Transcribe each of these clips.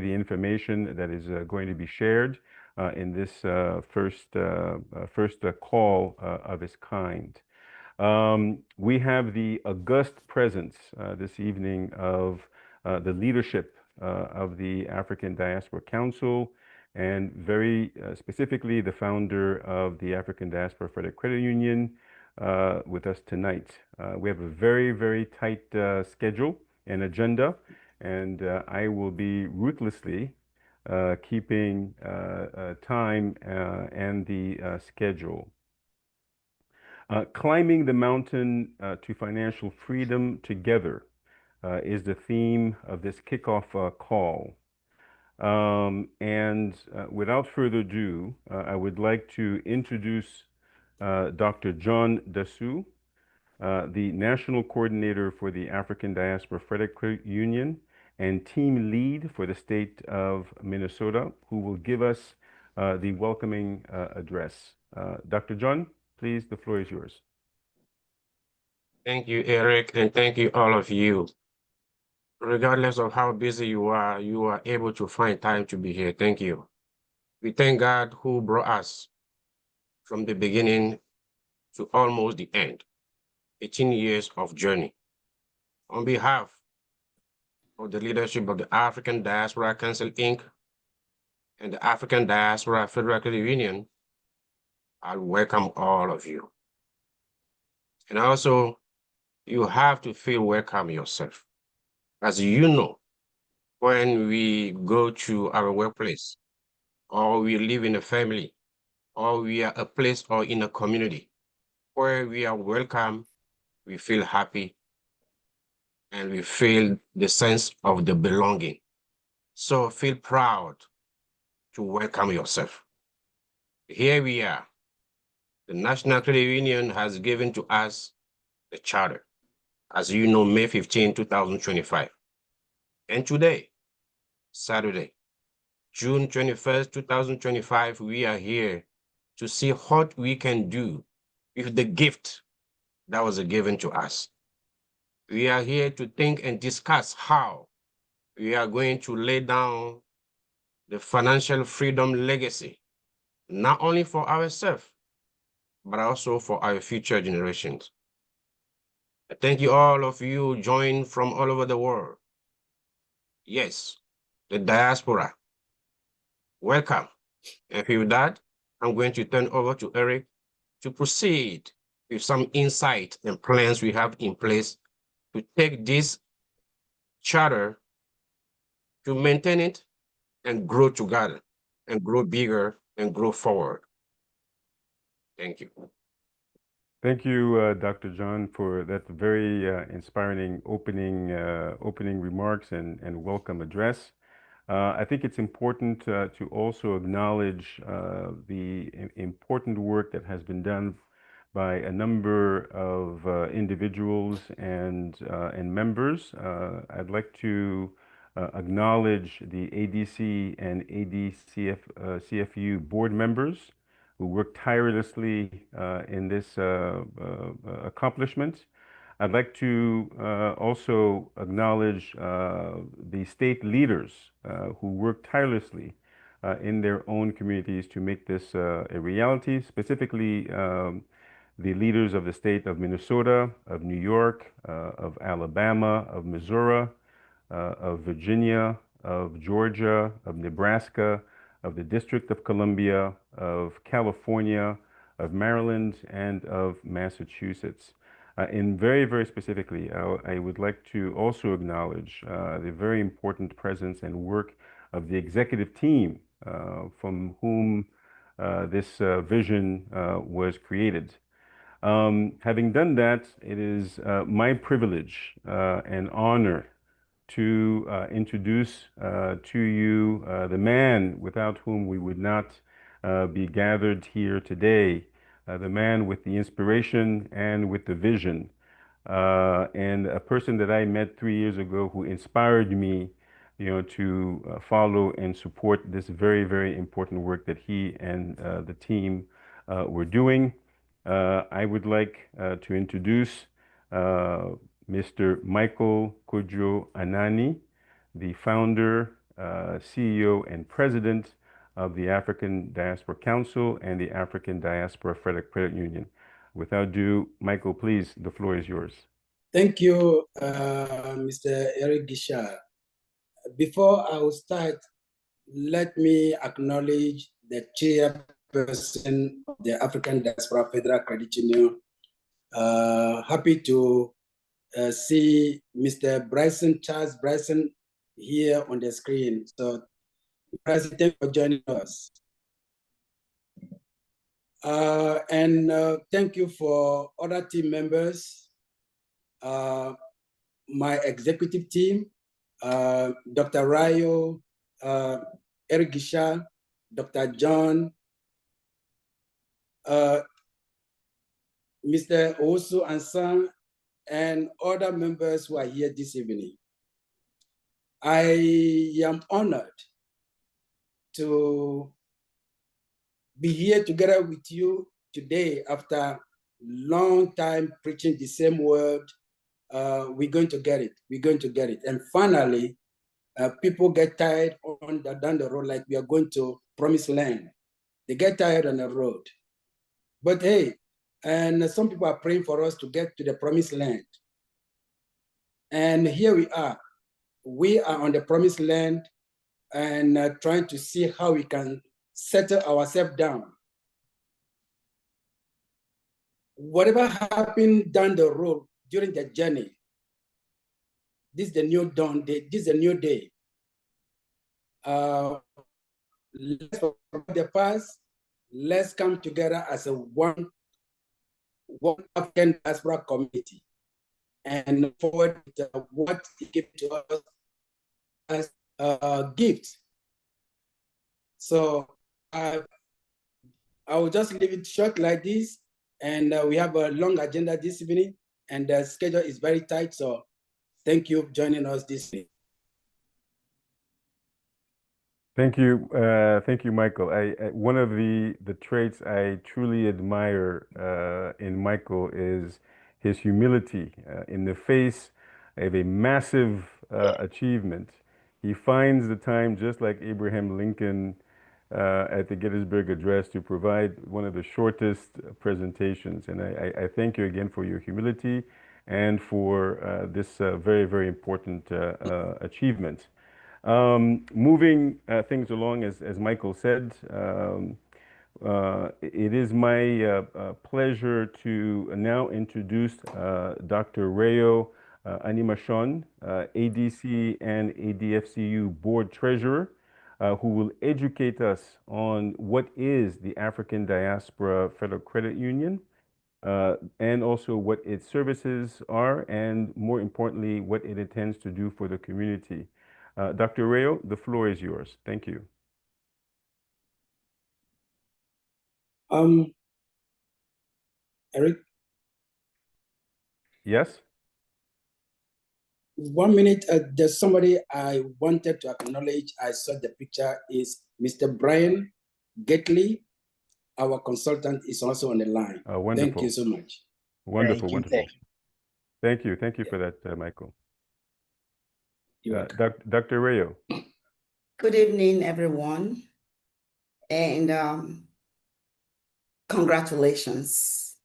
the information that is going to be shared in this first call of its kind. We have the august presence this evening of the leadership of the African Diaspora Council, and very specifically the founder of the African Diaspora Federal Credit Union with us tonight. We have a very, very tight schedule and agenda, and I will be ruthlessly keeping time and the schedule. Climbing the mountain to financial freedom together is the theme of this kickoff call. Without further ado, I would like to introduce Dr. John Dassou, the National Coordinator for the African Diaspora Credit Union and Team Lead for the state of Minnesota, who will give us the welcoming address. Dr. John, please, the floor is yours. Thank you, Eric, and thank you, all of you. Regardless of how busy you are able to find time to be here. Thank you. We thank God who brought us from the beginning to almost the end, 18 years of journey. On behalf of the leadership of the African Diaspora Council, Inc., and the African Diaspora Federal Credit Union, I welcome all of you. And also, you have to feel welcome yourself. As you know, when we go to our workplace, or we live in a family, or we are a place or in a community where we are welcome, we feel happy, and we feel the sense of the belonging. So feel proud to welcome yourself. Here we are. The National Credit Union has given to us the charter, as you know, May 15, 2025. And today, Saturday, June 21st, 2025, we are here to see what we can do with the gift that was given to us. We are here to think and discuss how we are going to lay down the financial freedom legacy, not only for ourselves, but also for our future generations. I thank you, all of you joined from all over the world. Yes, the diaspora. Welcome. And with that, I'm going to turn over to Eric to proceed with some insight and plans we have in place to take this charter, to maintain it and grow together and grow bigger and grow forward. Thank you. Thank you, Dr. John, for that very inspiring opening remarks and welcome address. I think it's important to also acknowledge the important work that has been done by a number of individuals and members. I'd like to acknowledge the ADC and CFU board members who worked tirelessly in this accomplishment. I'd like to also acknowledge the state leaders who worked tirelessly in their own communities to make this a reality, specifically the leaders of the state of Minnesota, of New York, of Alabama, of Missouri, of Virginia, of Georgia, of Nebraska, of the District of Columbia, of California, of Maryland, and of Massachusetts. And very, very specifically, I would like to also acknowledge the very important presence and work of the executive team from whom this vision was created. Having done that, it is my privilege and honor to introduce to you the man without whom we would not be gathered here today, the man with the inspiration and with the vision, and a person that I met 3 years ago who inspired me, to follow and support this very, very important work that he and the team were doing. I would like to introduce Mr. Michael Kojo Anani, the founder, CEO, and president of the African Diaspora Council and the African Diaspora Federal Credit Union. Without ado, Michael, please, the floor is yours. Thank you, Mr. Eric Gishar. Before I will start, let me acknowledge the chairperson of the African Diaspora Federal Credit Union. Happy to see Mr. Charles Bryson here on the screen. So, Bryson, thank you for joining us. And thank you for other team members, my executive team, Dr. Rayo, Eric Gishar, Dr. John, Mr. Osu Ansan, and other members who are here this evening. I am honored to be here together with you today after long time preaching the same word. We're going to get it. We're going to get it. And finally, people get tired down the road, like we are going to promised land. They get tired on the road. But hey, and some people are praying for us to get to the promised land. And here we are. We are on the promised land and trying to see how we can settle ourselves down. Whatever happened down the road during the journey, this is the new dawn day. This is a new day. Let's forget the past. Let's come together as a one African diaspora community and forward what he gave to us as a gift. So I will just leave it short like this. And we have a long agenda this evening, and the schedule is very tight. So thank you for joining us this evening. Thank you, Michael. One of the traits I truly admire in Michael is his humility in the face of a massive achievement. He finds the time, just like Abraham Lincoln at the Gettysburg Address, to provide one of the shortest presentations. And I thank you again for your humility and for this very, very important achievement. Moving things along, as Michael said, it is my pleasure to now introduce Dr. Rayo Animashon, ADC and ADFCU Board Treasurer, who will educate us on what is the African Diaspora Federal Credit Union, and also what its services are, and more importantly, what it intends to do for the community. Dr. Rayo, the floor is yours. Thank you. Eric? Yes? 1 minute, there's somebody I wanted to acknowledge. I saw the picture is Mr. Brian Getley. Our consultant is also on the line. Wonderful. Thank you so much. Wonderful, wonderful. Thank you for that, Michael. Dr. Rayo. Good evening, everyone, and congratulations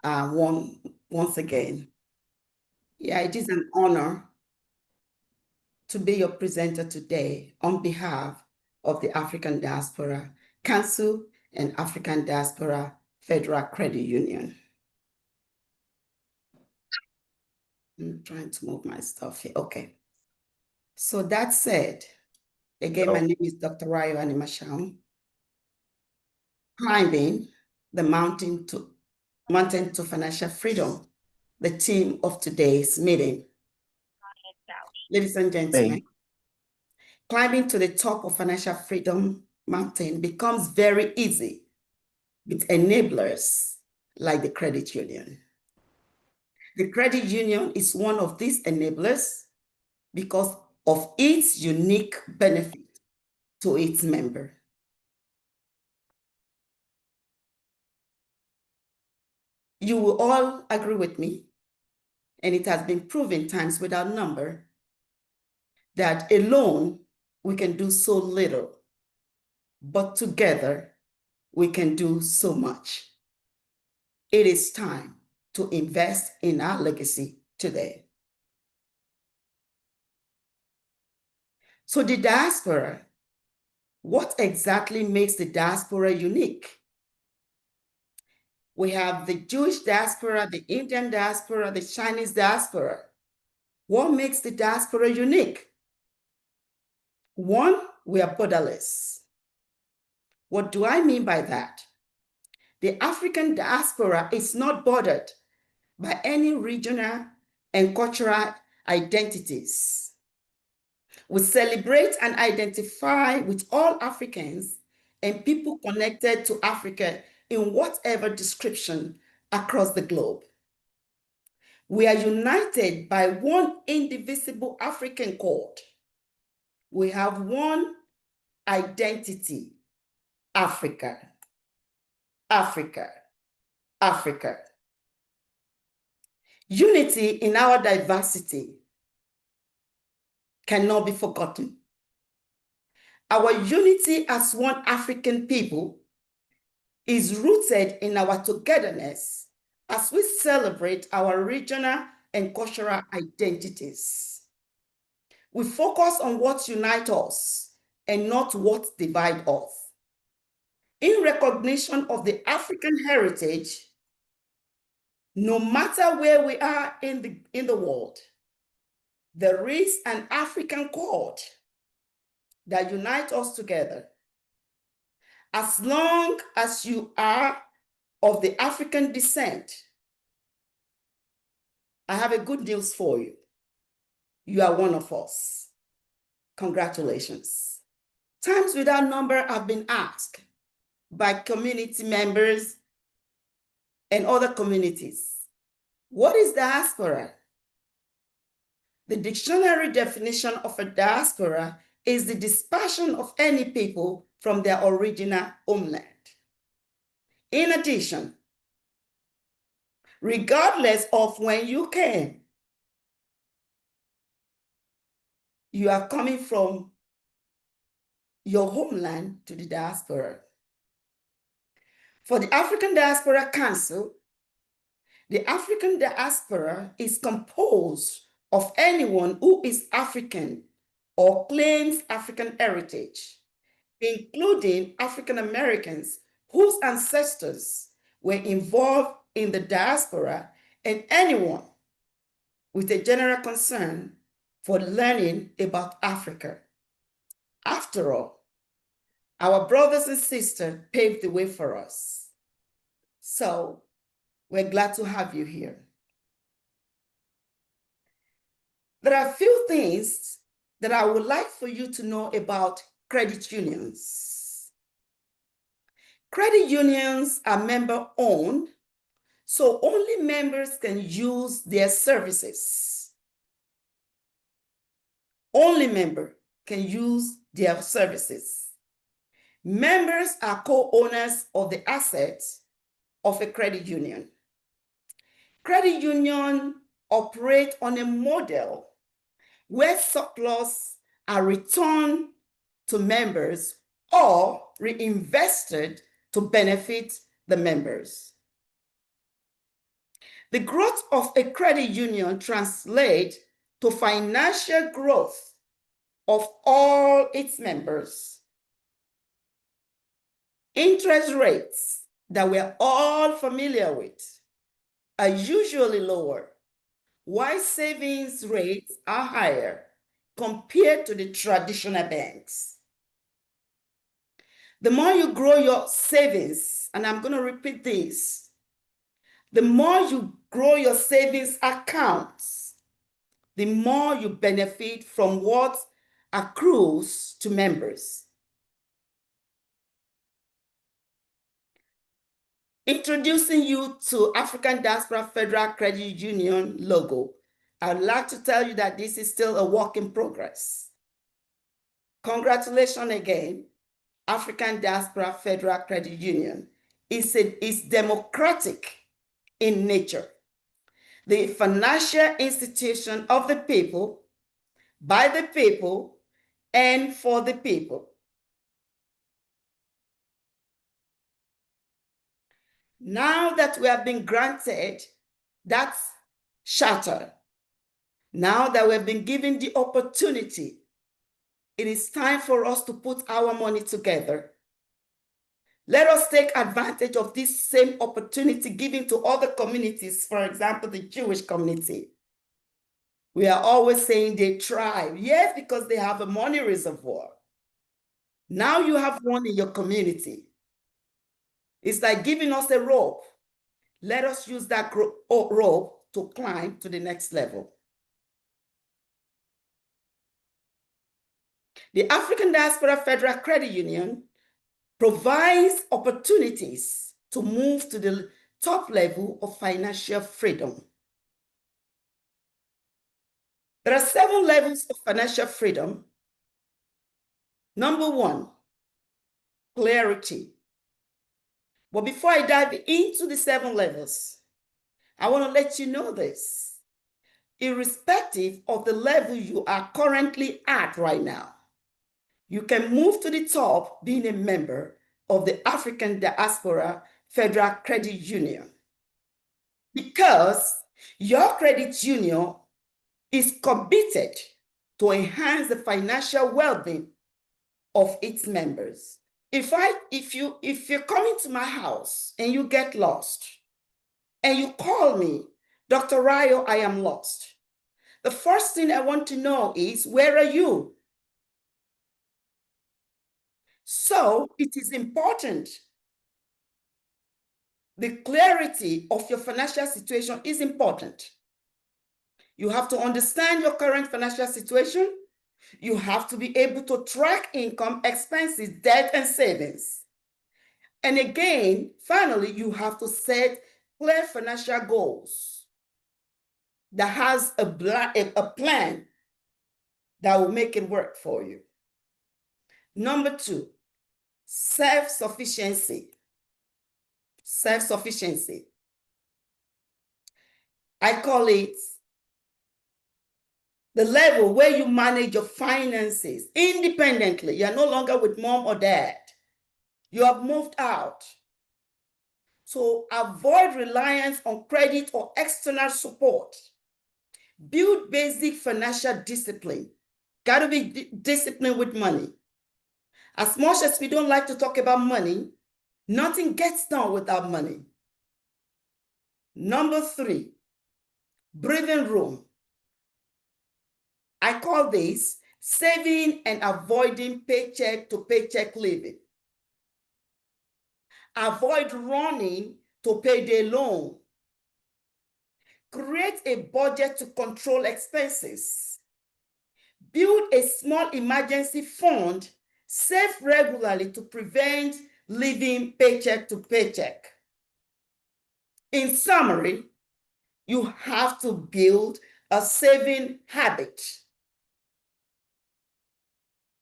once again. Yeah, it is an honor to be your presenter today on behalf of the African Diaspora Council and African Diaspora Federal Credit Union. I'm trying to move my stuff here. Okay. So that said, again, my name is Dr. Rayo Animashon. Climbing the mountain to financial freedom, the theme of today's meeting. Ladies and gentlemen, climbing to the top of financial freedom mountain becomes very easy with enablers like the credit union. The credit union is one of these enablers because of its unique benefit to its member. You will all agree with me, and it has been proven times without number that alone we can do so little, but together we can do so much. It is time to invest in our legacy today. So the diaspora, what exactly makes the diaspora unique? We have the Jewish diaspora, the Indian diaspora, the Chinese diaspora. What makes the diaspora unique? One, we are borderless. What do I mean by that? The African diaspora is not bordered by any regional and cultural identities. We celebrate and identify with all Africans and people connected to Africa in whatever description across the globe. We are united by one indivisible African code. We have one identity, Africa, Africa, Africa. Unity in our diversity cannot be forgotten. Our unity as one African people is rooted in our togetherness as we celebrate our regional and cultural identities. We focus on what unites us and not what divides us. In recognition of the African heritage, no matter where we are in the world, there is an African cord that unites us together. As long as you are of the African descent, I have a good news for you. You are one of us. Congratulations. Times without number have been asked by community members and other communities. What is diaspora? The dictionary definition of a diaspora is the dispersion of any people from their original homeland. In addition, regardless of when you came, you are coming from your homeland to the diaspora. For the African Diaspora Council, the African diaspora is composed of anyone who is African or claims African heritage, including African Americans whose ancestors were involved in the diaspora, and anyone with a general concern for learning about Africa. After all, our brothers and sisters paved the way for us. So we're glad to have you here. There are a few things that I would like for you to know about credit unions. Credit unions are member-owned, so only members can use their services. Only members can use their services. Members are co-owners of the assets of a credit union. Credit unions operate on a model where surplus are returned to members or reinvested to benefit the members. The growth of a credit union translates to financial growth of all its members. Interest rates that we're all familiar with are usually lower, while savings rates are higher compared to the traditional banks. The more you grow your savings, and I'm going to repeat this, the more you grow your savings accounts, the more you benefit from what accrues to members. Introducing you to African Diaspora Federal Credit Union logo. I'd like to tell you that this is still a work in progress. Congratulations again, African Diaspora Federal Credit Union. It's democratic in nature. the financial institution of the people, by the people, and for the people. Now that we have been granted that charter, now that we have been given the opportunity, it is time for us to put our money together. Let us take advantage of this same opportunity given to other communities, for example, the Jewish community. We are always saying they thrive. Yes, because they have a money reservoir. Now you have one in your community. It's like giving us a rope. Let us use that rope to climb to the next level. The African Diaspora Federal Credit Union provides opportunities to move to the top level of financial freedom. There are 7 levels of financial freedom. Number 1, clarity. But before I dive into the 7 levels, I want to let you know this. Irrespective of the level you are currently at right now, you can move to the top being a member of the African Diaspora Federal Credit Union, because your credit union is committed to enhance the financial well-being of its members. If you're coming to my house and you get lost and you call me, Dr. Rayo, I am lost, the first thing I want to know is, where are you? So it is important. The clarity of your financial situation is important. You have to understand your current financial situation. You have to be able to track income, expenses, debt, and savings. And again, finally, you have to set clear financial goals that has a plan that will make it work for you. Number 2, self-sufficiency. Self-sufficiency. I call it the level where you manage your finances independently. You're no longer with mom or dad. You have moved out. So avoid reliance on credit or external support. Build basic financial discipline. Got to be disciplined with money. As much as we don't like to talk about money, nothing gets done without money. Number 3, breathing room. I call this saving and avoiding paycheck to paycheck living. Avoid running to payday loan. Create a budget to control expenses. Build a small emergency fund. Save regularly to prevent living paycheck to paycheck. In summary, you have to build a saving habit.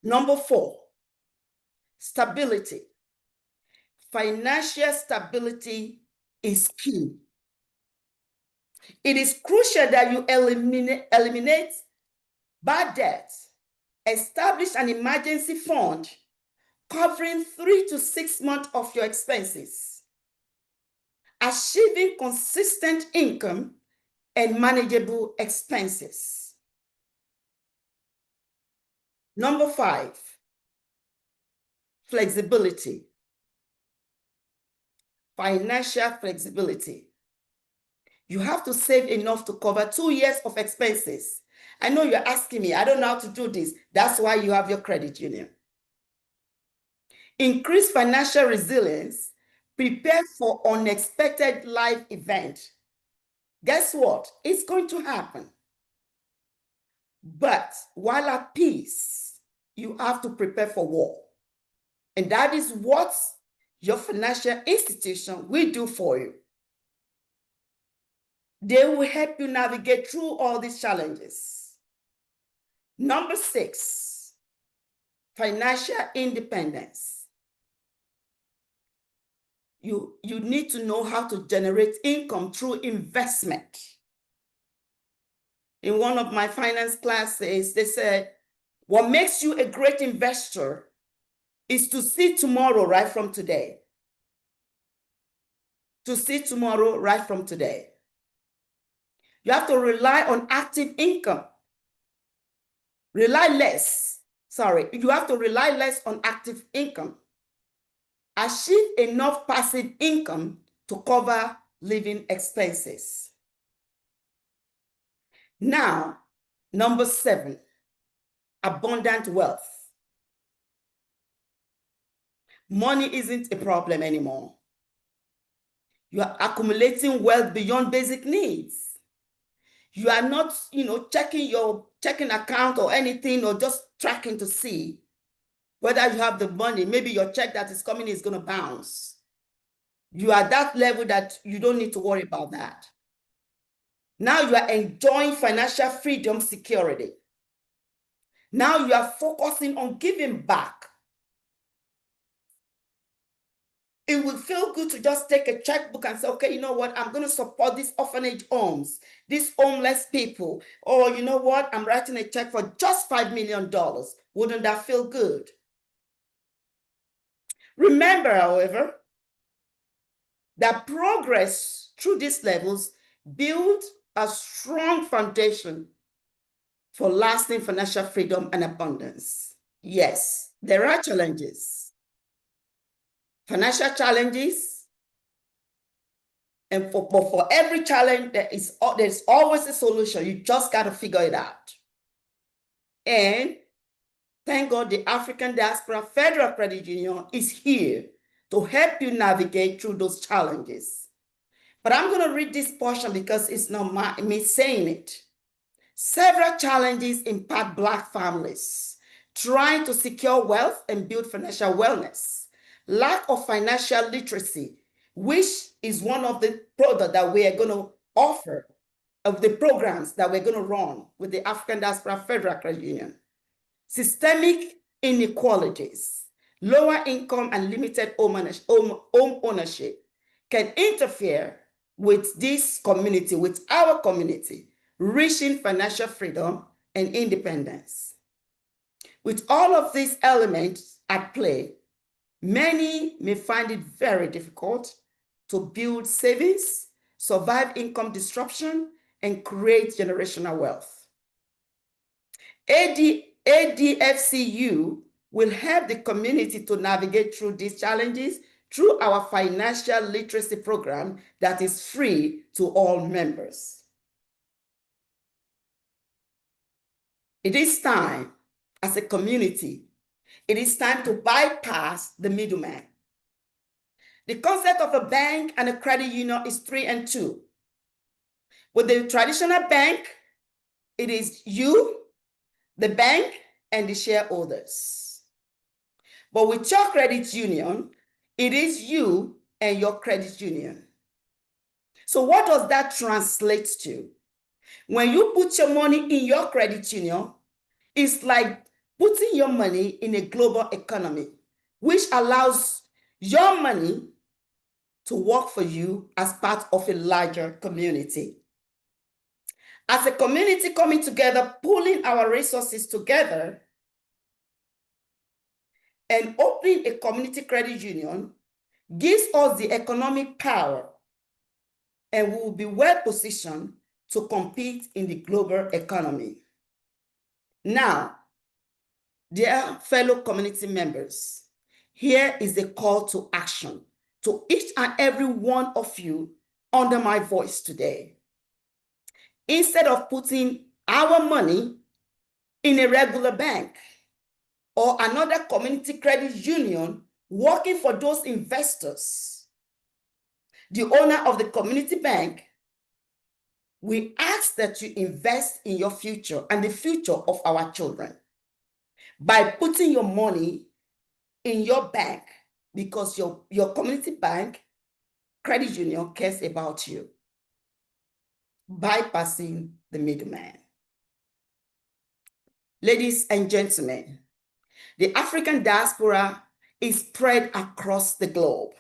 Number 4, stability. Financial stability is key. It is crucial that you eliminate bad debts, establish an emergency fund covering 3 to 6 months of your expenses, achieving consistent income and manageable expenses. Number 5, flexibility. Financial flexibility. You have to save enough to cover 2 years of expenses. I know you're asking me, I don't know how to do this. That's why you have your credit union. Increase financial resilience. Prepare for unexpected life event. Guess what? It's going to happen. But while at peace, you have to prepare for war. And that is what your financial institution will do for you. They will help you navigate through all these challenges. Number 6, financial independence. You need to know how to generate income through investment. in one of my finance classes, they said, what makes you a great investor is to see tomorrow right from today. To see tomorrow right from today. You have to rely on active income. You have to rely less on active income. Achieve enough passive income to cover living expenses. Now, number 7, abundant wealth. Money isn't a problem anymore. You are accumulating wealth beyond basic needs. You are not, checking your checking account or anything, or just tracking to see whether you have the money. Maybe your check that is coming is going to bounce. You are at that level that you don't need to worry about that. Now you are enjoying financial freedom, security. Now you are focusing on giving back. It will feel good to just take a checkbook and say, okay, you know what? I'm going to support these orphanage homes, these homeless people. Or you know what? I'm writing a check for just $5 million. Wouldn't that feel good? Remember, however, that progress through these levels builds a strong foundation for lasting financial freedom and abundance. Yes, there are challenges. Financial challenges, and for every challenge, there's always a solution. You just got to figure it out. And thank God the African Diaspora Federal Credit Union is here to help you navigate through those challenges. But I'm going to read this portion because it's not me saying it. Several challenges impact Black families trying to secure wealth and build financial wellness. Lack of financial literacy, which is one of the products that we are going to offer, of the programs that we're going to run with the African Diaspora Federal Credit Union. Systemic inequalities, lower income and limited home ownership can interfere with this community, with our community, reaching financial freedom and independence. With all of these elements at play, many may find it very difficult to build savings, survive income disruption, and create generational wealth. ADFCU will help the community to navigate through these challenges through our financial literacy program that is free to all members. It is time, as a community, it is time to bypass the middleman. The concept of a bank and a credit union is 3 and 2. With the traditional bank, it is you, the bank, and the shareholders. But with your credit union, it is you and your credit union. So what does that translate to? When you put your money in your credit union, it's like putting your money in a global economy, which allows your money to work for you as part of a larger community. As a community coming together, pulling our resources together, and opening a community credit union gives us the economic power, and we will be well positioned to compete in the global economy. Now, dear fellow community members, here is a call to action to each and every one of you under my voice today. Instead of putting our money in a regular bank or another community credit union working for those investors, the owner of the community bank, we ask that you invest in your future and the future of our children by putting your money in your bank, because your community bank, credit union cares about you, bypassing the middleman. Ladies and gentlemen, the African diaspora is spread across the globe.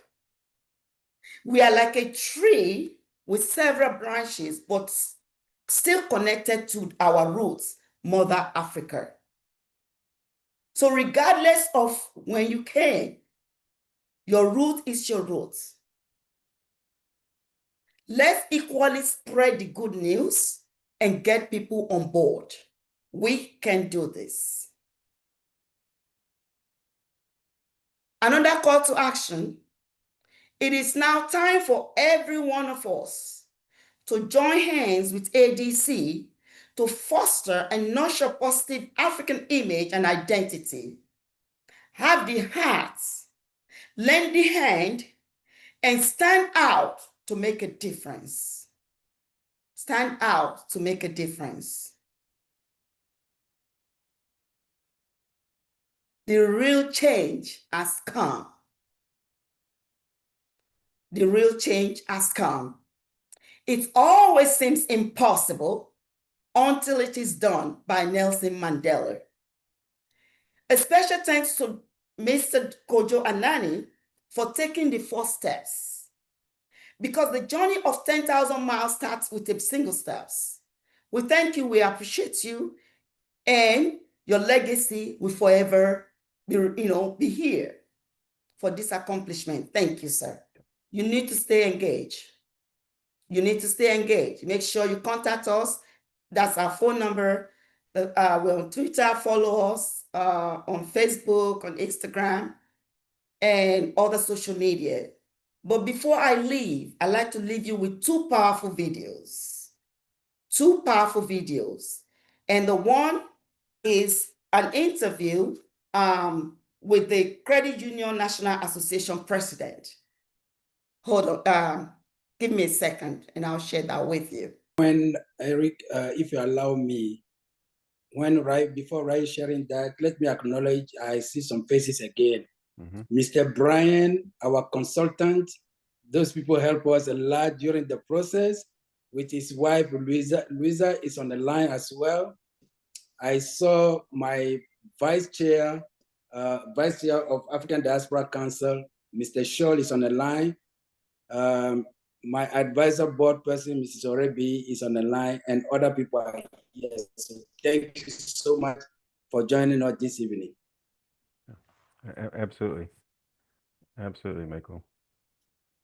We are like a tree with several branches, but still connected to our roots, Mother Africa. So regardless of when you came, your root is your root. Let's equally spread the good news and get people on board. We can do this. Another call to action. It is now time for every one of us to join hands with ADC to foster and nurture positive African image and identity. Have the heart, lend the hand, and stand out to make a difference. Stand out to make a difference. The real change has come. The real change has come. It always seems impossible until it is done by Nelson Mandela. A special thanks to Mr. Kojo Anani for taking the first steps, because the journey of 10,000 miles starts with a single steps. We thank you, we appreciate you, and your legacy will forever be here for this accomplishment. Thank you, sir. You need to stay engaged. You need to stay engaged. Make sure you contact us. That's our phone number. We're on Twitter, follow us on Facebook, on Instagram, and other social media. But before I leave, I'd like to leave you with two powerful videos. Two powerful videos. And the one is an interview with the Credit Union National Association president. Hold on, give me a second and I'll share that with you. When Eric, if you allow me, before sharing that, let me acknowledge, I see some faces again. Mr. Brian, our consultant, those people help us a lot during the process. With his wife, Louisa. Louisa is on the line as well. I saw my vice chair of African Diaspora Council, Mr. Scholl is on the line. My advisor board person, Mrs. Orebi, is on the line, and other people are here. So thank you so much for joining us this evening. Absolutely. Absolutely, Michael.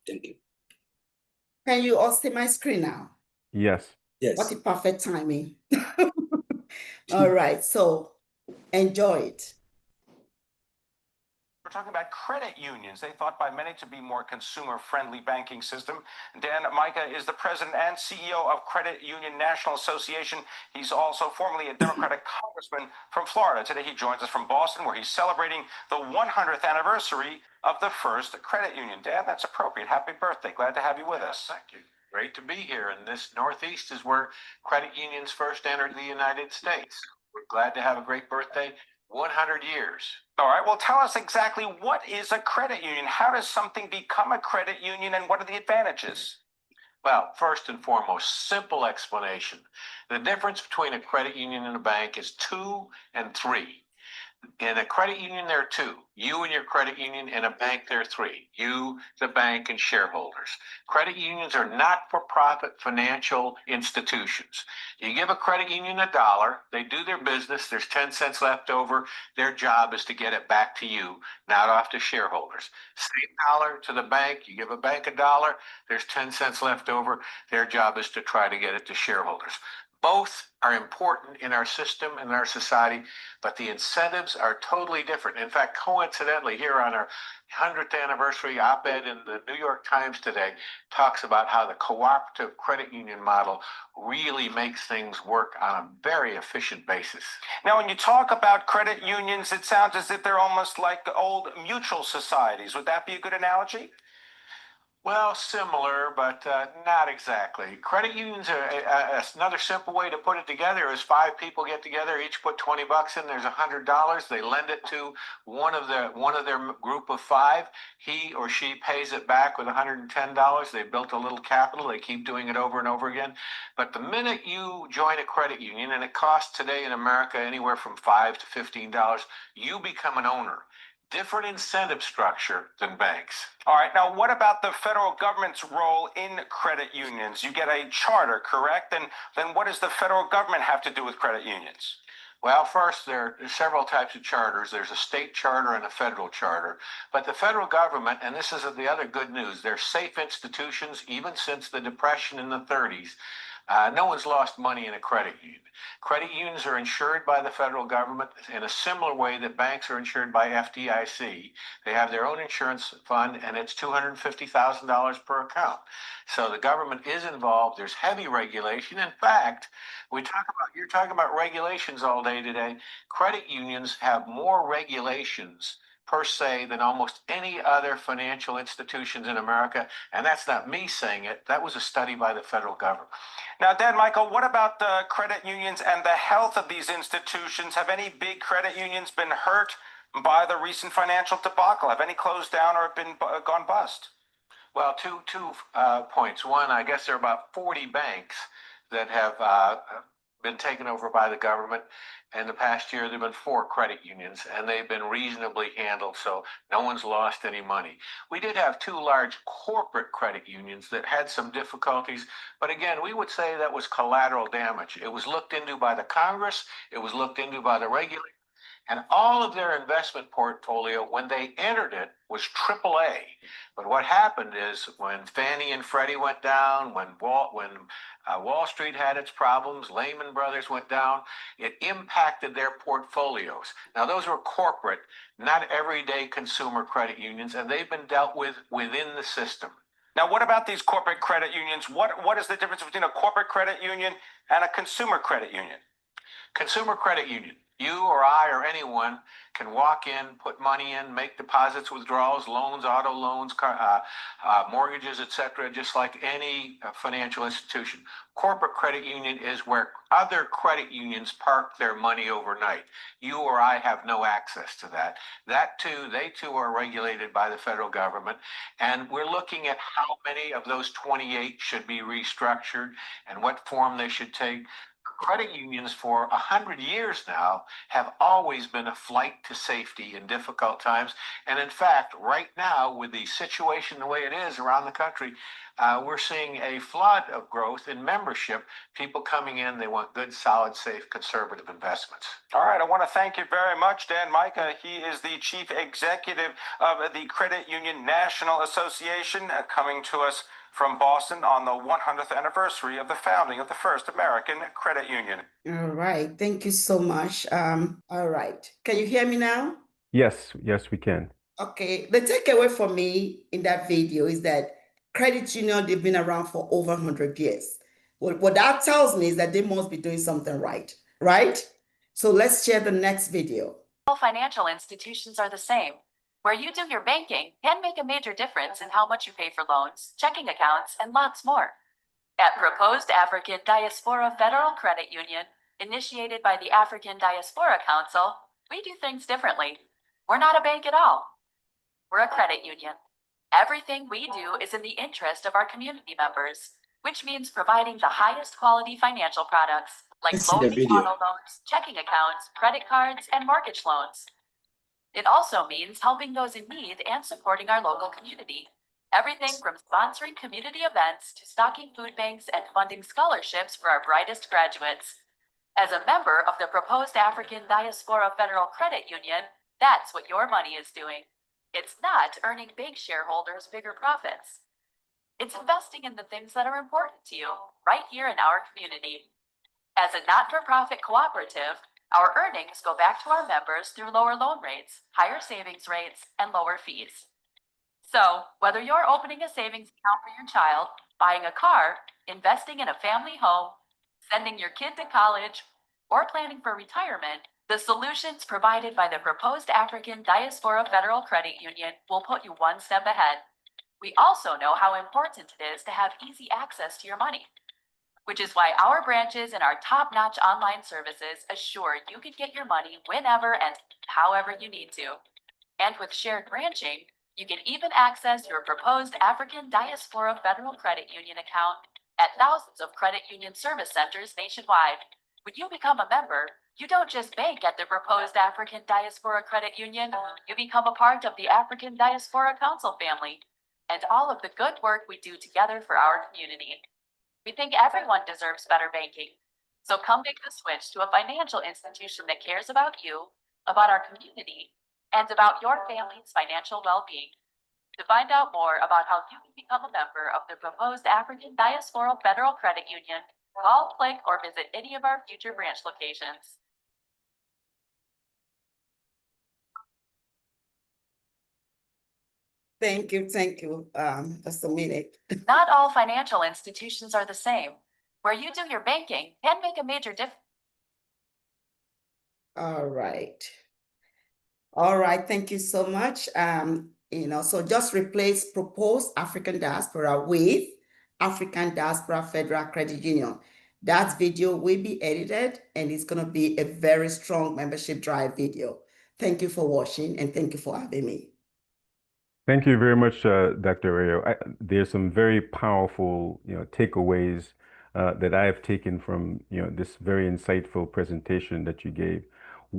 Thank you. Can you all see my screen now? Yes. Yes. What a perfect timing. All right, so enjoy it. We're talking about credit unions. They thought by many to be more consumer-friendly banking system. Dan Micah is the president and CEO of Credit Union National Association. He's also formerly a Democratic congressman from Florida. Today he joins us from Boston, where he's celebrating the 100th anniversary of the first credit union. Dan, that's appropriate. Happy birthday. Glad to have you with us. Thank you. Great to be here. And this Northeast is where credit unions first entered the United States. We're glad to have a great birthday. 100 years. All right, well, tell us exactly what is a credit union? How does something become a credit union, and what are the advantages? Well, first and foremost, simple explanation. The difference between a credit union and a bank is 2 and 3. In a credit union, there are 2. You and your credit union. In a bank, there are 3. You, the bank, and shareholders. Credit unions are not-for-profit financial institutions. You give a credit union $1, they do their business, there's 10 cents left over. Their job is to get it back to you, not off to shareholders. Same dollar to the bank, you give a bank $1, there's 10 cents left over. Their job is to try to get it to shareholders. Both are important in our system and our society, but the incentives are totally different. In fact, coincidentally, here on our 100th anniversary op-ed in the New York Times today talks about how the cooperative credit union model really makes things work on a very efficient basis. Now, when you talk about credit unions, it sounds as if they're almost like old mutual societies. Would that be a good analogy? Well, similar, but not exactly. Credit unions are another simple way to put it together is 5 people get together, each put 20 bucks in. There's $100. They lend it to one of their group of 5. He or she pays it back with $110. They built a little capital. They keep doing it over and over again. But the minute you join a credit union, and it costs today in America anywhere from $5 to $15, you become an owner. different incentive structure than banks. All right. Now, what about the federal government's role in credit unions? You get a charter, correct? And then what does the federal government have to do with credit unions? Well, first, there are several types of charters. There's a state charter and a federal charter. But the federal government, and this is the other good news, they're safe institutions even since the Depression in the 30s. No one's lost money in a credit union. Credit unions are insured by the federal government in a similar way that banks are insured by FDIC. They have their own insurance fund, and it's $250,000 per account. So the government is involved. There's heavy regulation. In fact, you're talking about regulations all day today. Credit unions have more regulations per se than almost any other financial institutions in America. And that's not me saying it. That was a study by the federal government. Now, Dan Michael, what about the credit unions and the health of these institutions? Have any big credit unions been hurt by the recent financial debacle? Have any closed down or been gone bust? Well, two points. One, I guess there are about 40 banks that have been taken over by the government. In the past year, there have been 4 credit unions, and they've been reasonably handled, so no one's lost any money. We did have 2 large corporate credit unions that had some difficulties, but again, we would say that was collateral damage. It was looked into by the Congress, it was looked into by the regulators, and all of their investment portfolio, when they entered it, was AAA. But what happened is when Fannie and Freddie went down, when Wall Street had its problems, Lehman Brothers went down, it impacted their portfolios. Now, those were corporate, not everyday consumer credit unions, and they've been dealt with within the system. Now, what about these corporate credit unions? What is the difference between a corporate credit union and a consumer credit union? Consumer credit union. You or I or anyone can walk in, put money in, make deposits, withdrawals, loans, auto loans, mortgages, etc., just like any financial institution. Corporate credit union is where other credit unions park their money overnight. You or I have no access to that. They too are regulated by the federal government. And we're looking at how many of those 28 should be restructured and what form they should take. Credit unions for 100 years now have always been a flight to safety in difficult times. And in fact, right now, with the situation the way it is around the country, we're seeing a flood of growth in membership. People coming in, they want good, solid, safe, conservative investments. All right, I want to thank you very much, Dan Micah. He is the Chief Executive of the Credit Union National Association, coming to us from Boston on the 100th anniversary of the founding of the first American credit union. All right, thank you so much. All right, can you hear me now? Yes, we can. Okay, the takeaway for me in that video is that credit union, they've been around for over 100 years. What that tells me is that they must be doing something right? So let's share the next video. All financial institutions are the same. Where you do your banking can make a major difference in how much you pay for loans, checking accounts, and lots more. At Proposed African Diaspora Federal Credit Union, initiated by the African Diaspora Council, we do things differently. We're not a bank at all. We're a credit union. Everything we do is in the interest of our community members, which means providing the highest quality financial products like loaning auto loans, checking accounts, credit cards, and mortgage loans. It also means helping those in need and supporting our local community. Everything from sponsoring community events to stocking food banks and funding scholarships for our brightest graduates. As a member of the Proposed African Diaspora Federal Credit Union, that's what your money is doing. It's not earning bank shareholders bigger profits. It's investing in the things that are important to you, right here in our community. As a not-for-profit cooperative, our earnings go back to our members through lower loan rates, higher savings rates, and lower fees. So, whether you're opening a savings account for your child, buying a car, investing in a family home, sending your kid to college, or planning for retirement, the solutions provided by the Proposed African Diaspora Federal Credit Union will put you one step ahead. We also know how important it is to have easy access to your money, which is why our branches and our top-notch online services assure you can get your money whenever and however you need to. And with shared branching, you can even access your Proposed African Diaspora Federal Credit Union account at thousands of credit union service centers nationwide. When you become a member, You don't just bank at the proposed African Diaspora Credit Union, you become a part of the African Diaspora Council family and all of the good work we do together for our community. We think everyone deserves better banking. So come make the switch to a financial institution that cares about you, about our community, and about your family's financial well-being. To find out more about how you can become a member of the proposed African Diaspora Federal Credit Union, call, click, or visit any of our future branch locations. Thank you, just a minute. Not all financial institutions are the same. Where you do your banking can make a major difference. All right. All right, thank you so much. So just replace proposed African diaspora with African Diaspora Federal Credit Union. That video will be edited and it's gonna be a very strong membership drive video. Thank you for watching and thank you for having me. Thank you very much, Dr. Rayo. There's some very powerful, takeaways that I have taken from, this very insightful presentation that you gave.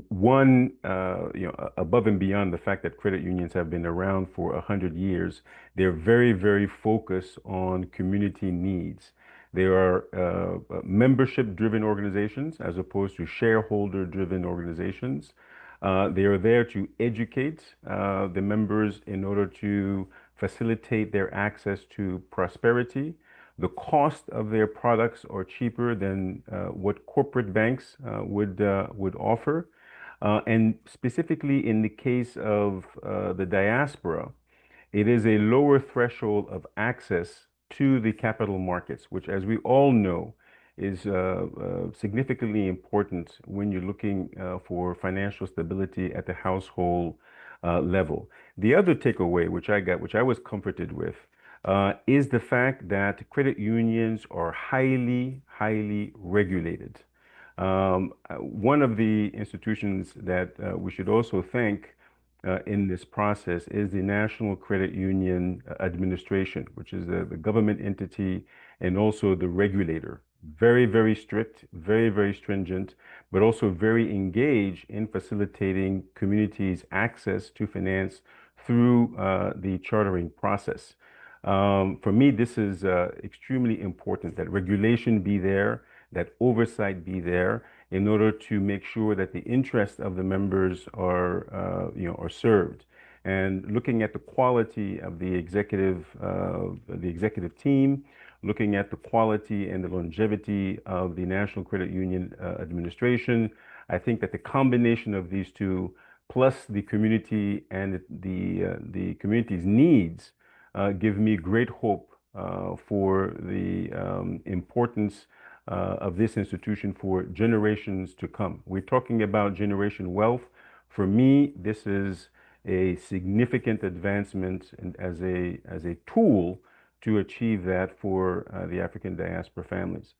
One, above and beyond the fact that credit unions have been around for 100 years, they're very, very focused on community needs. They are membership-driven organizations as opposed to shareholder-driven organizations. They are there to educate the members in order to facilitate their access to prosperity. The cost of their products are cheaper than what corporate banks would offer. And specifically in the case of the diaspora, it is a lower threshold of access to the capital markets, which, as we all know, is significantly important when you're looking for financial stability at the household level. The other takeaway, which I was comforted with, is the fact that credit unions are highly, highly regulated. One of the institutions that we should also thank in this process is the National Credit Union Administration, which is the government entity and also the regulator. Very, very strict, very, very stringent, but also very engaged in facilitating communities' access to finance through the chartering process. For me, this is extremely important that regulation be there, that oversight be there in order to make sure that the interests of the members are served. And looking at the quality of the executive team, looking at the quality and the longevity of the National Credit Union Administration, I think that the combination of these two, plus the community and the community's needs, give me great hope for the importance of this institution for generations to come. We're talking about generation wealth. For me, this is a significant advancement and as a tool to achieve that for the African diaspora families.